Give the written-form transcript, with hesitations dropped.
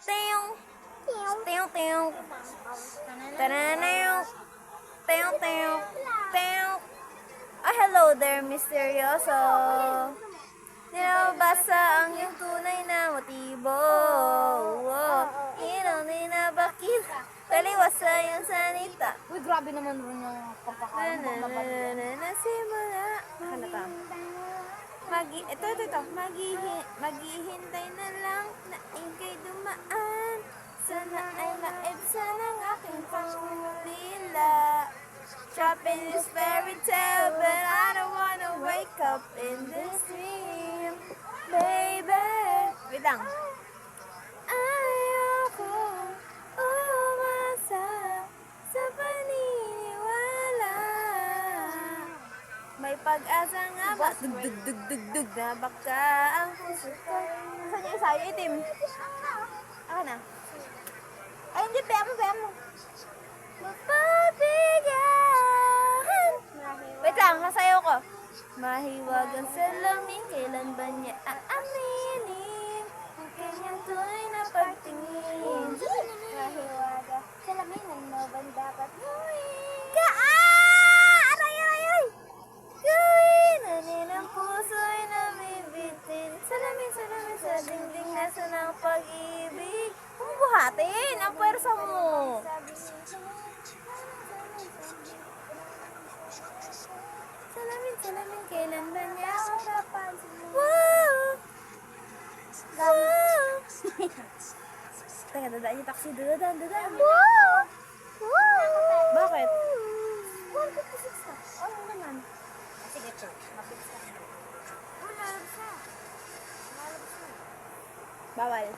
Teong. Teong, teong. Tananaw. Teong, teong. Teong. Ah, hello there, misteryoso. Di na mabasa ang iyong tunay na motibo. Di na bakit taliwas sa iyong sanita. Uy, grabe naman rin yung pagkakain. Nasimula. Halata. Ito. Maghihintay na lang na ikay dumaan. Sana ay maibsan ang aking pangulila. Trapped in this fairy tale, but I don't wanna wake up in this dream, baby. Wait lang. Ayoko umasa sa paniniwala. May pag-asa nga ba? Dug na baka ang puso ko. Saan yung isa? Yung itim? Ako na. Ay, hindi. Paya mo. Mapabigahan. Wait lang, nasayaw ko. Mahiwag ang salamin, kailan ba niya aaminin ang kanyang tunay na pagtingin? Mahiwaga. Salamin ang naban dapat gawin. Aray! Gawin! Anin ang puso'y nabibitin. Salamin sa dingding, nasa ng pag-ibig. Kung buhatin, ang pwersa mo. Salamin, kailan ba niya ako kapansin mo? Wow! Teka, dadaan yung taxi. Dadaan. Wow! Bakit? 156 na. Ano naman? Sige, mapix ka. Bawal.